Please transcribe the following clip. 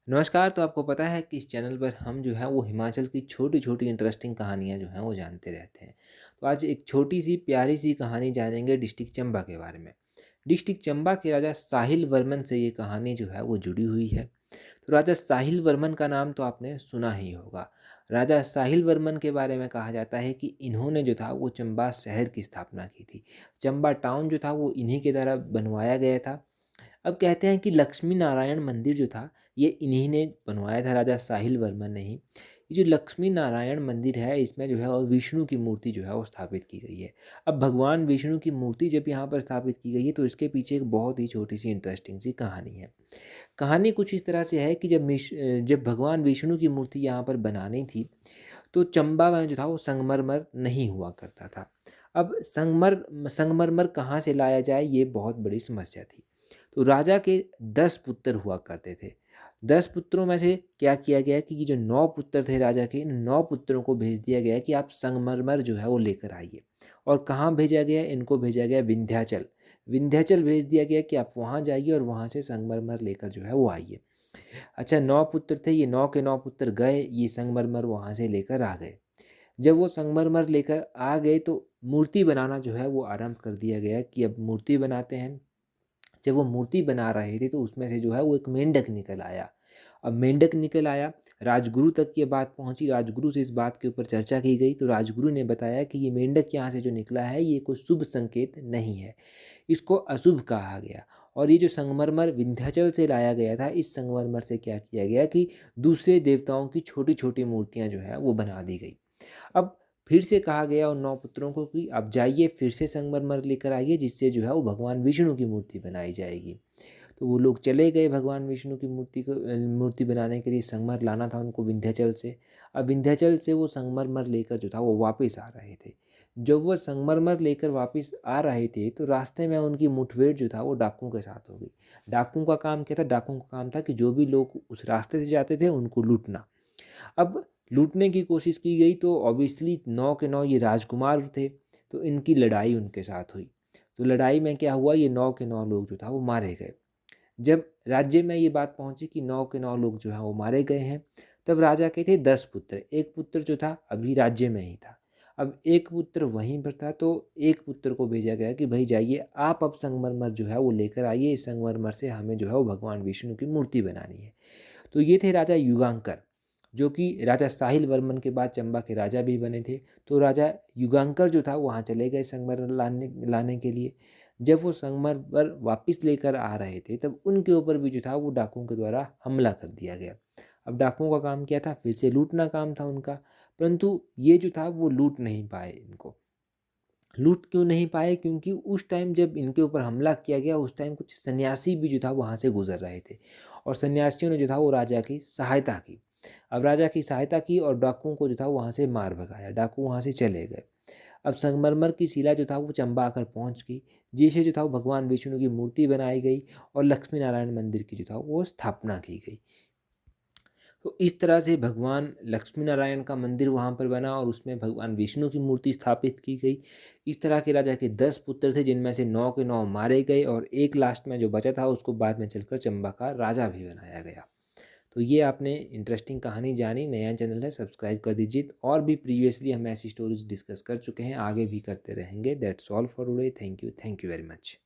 नमस्कार। तो आपको पता है कि इस चैनल पर हम जो है वो हिमाचल की छोटी-छोटी इंटरेस्टिंग कहानियाँ जो हैं वो जानते रहते हैं। तो आज एक छोटी-सी प्यारी-सी कहानी जानेंगे डिस्ट्रिक्ट चंबा के बारे में। डिस्ट्रिक्ट चंबा के राजा साहिल वर्मन से ये कहानी जो है वो जुड़ी हुई है। तो राजा साहिल वर्मन का नाम तो आपने सुना ही होगा। राजा साहिल वर्मन के बारे में कहा जाता है कि इन्होंने जो था वो चंबा शहर की स्थापना की थी। चंबा टाउन जो था वो इन्हीं के द्वारा बनवाया गया था। अब कहते हैं कि लक्ष्मी नारायण मंदिर जो था ये इन्हीं ने बनवाया था, राजा साहिल वर्मन ने ही। ये जो लक्ष्मी नारायण मंदिर है इसमें जो है वो विष्णु की मूर्ति जो है वो स्थापित की गई है। अब भगवान विष्णु की मूर्ति जब यहाँ पर स्थापित की गई है तो इसके पीछे एक बहुत ही छोटी सी इंटरेस्टिंग सी कहानी है। कहानी कुछ इस तरह से है कि जब भगवान विष्णु की मूर्ति यहाँ पर बनानी थी तो चंबा में जो था वो संगमरमर नहीं हुआ करता था। अब संगमरमर कहाँ से लाया जाए ये बहुत बड़ी समस्या थी। तो राजा के 10 पुत्र हुआ करते थे। 10 पुत्रों में से क्या किया गया कि ये जो 9 पुत्र थे राजा के, इन 9 पुत्रों को भेज दिया गया कि आप संगमरमर जो है वो लेकर आइए। और कहाँ भेजा गया? इनको भेजा गया विंध्याचल। विंध्याचल भेज दिया गया कि आप वहाँ जाइए और वहाँ से संगमरमर लेकर जो है वो आइए। अच्छा, 9 पुत्र थे, ये 9 के 9 पुत्र गए, ये संगमरमर वहाँ से लेकर आ गए। जब वो संगमरमर लेकर आ गए तो मूर्ति बनाना जो है वो आरंभ कर दिया गया कि अब मूर्ति बनाते हैं। जब वो मूर्ति बना रहे थे तो उसमें से जो है वो एक मेंढक निकल आया। अब मेंढक निकल आया, राजगुरु तक ये बात पहुंची, राजगुरु से इस बात के ऊपर चर्चा की गई तो राजगुरु ने बताया कि ये मेंढक यहाँ से जो निकला है ये कोई शुभ संकेत नहीं है, इसको अशुभ कहा गया। और ये जो संगमरमर विंध्याचल से लाया गया था, इस संगमरमर से क्या किया गया कि दूसरे देवताओं की छोटी छोटी मूर्तियाँ जो है वो बना दी गई। अब फिर से कहा गया उन 9 पुत्रों को कि आप जाइए फिर से संगमरमर लेकर आइए जिससे जो है वो भगवान विष्णु की मूर्ति बनाई जाएगी। तो वो लोग चले गए भगवान विष्णु की मूर्ति बनाने के लिए। संगमर लाना था उनको विंध्याचल से। अब विंध्याचल से वो संगमरमर लेकर जो था वो वापस आ रहे थे। जब वो संगमरमर लेकर वापस आ रहे थे तो रास्ते में उनकी मुठभेड़ जो था वो डाकुओं के साथ हो गई। डाकुओं का काम क्या था? डाकुओं का काम था कि जो भी लोग उस रास्ते से जाते थे उनको लूटना। अब लूटने की कोशिश की गई तो ऑब्वियसली 9 के 9 ये राजकुमार थे, तो इनकी लड़ाई उनके साथ हुई। तो लड़ाई में क्या हुआ, ये 9 के 9 लोग जो था वो मारे गए। जब राज्य में ये बात पहुंची कि 9 के 9 लोग जो हैं वो मारे गए हैं, तब राजा के थे 10 पुत्र। एक पुत्र जो था अभी राज्य में ही था। अब एक पुत्र वहीं पर था तो एक पुत्र को भेजा गया कि भाई जाइए आप अब संगमरमर जो है वो लेकर आइए, इस संगमरमर से हमें जो है वो भगवान विष्णु की मूर्ति बनानी है। तो ये थे राजा युगांकर, जो कि राजा साहिल वर्मन के बाद चंबा के राजा भी बने थे। तो राजा युगांकर जो था वहाँ चले गए संगमरमर लाने लाने के लिए। जब वो संगमरमर वापस लेकर आ रहे थे तब उनके ऊपर भी जो था वो डाकुओं के द्वारा हमला कर दिया गया। अब डाकुओं का काम क्या था? फिर से लूटना काम था उनका। परंतु ये जो था वो लूट नहीं पाए इनको। लूट क्यों नहीं पाए? क्योंकि उस टाइम जब इनके ऊपर हमला किया गया उस टाइम कुछ सन्यासी भी जो था वहाँ से गुजर रहे थे और सन्यासियों ने जो था वो राजा की सहायता की। अब राजा की सहायता की और डाकुओं को जो था वहाँ से मार भगाया, डाकू वहाँ से चले गए। अब संगमरमर की शिला जो था वो चंबा आकर पहुँच गई, जिसे जो था वो भगवान विष्णु की मूर्ति बनाई गई और लक्ष्मी नारायण मंदिर की जो था वो स्थापना की गई। तो इस तरह से भगवान लक्ष्मी नारायण का मंदिर वहाँ पर बना और उसमें भगवान विष्णु की मूर्ति स्थापित की गई। इस तरह के राजा के 10 पुत्र थे जिनमें से 9 के 9 मारे गए और एक लास्ट में जो बचा था उसको बाद में चलकर चंबा का राजा भी बनाया गया। तो ये आपने इंटरेस्टिंग कहानी जानी। नया चैनल है, सब्सक्राइब कर दीजिए। और भी प्रीवियसली हम ऐसी स्टोरीज डिस्कस कर चुके हैं, आगे भी करते रहेंगे। That's all for today. Thank you very much.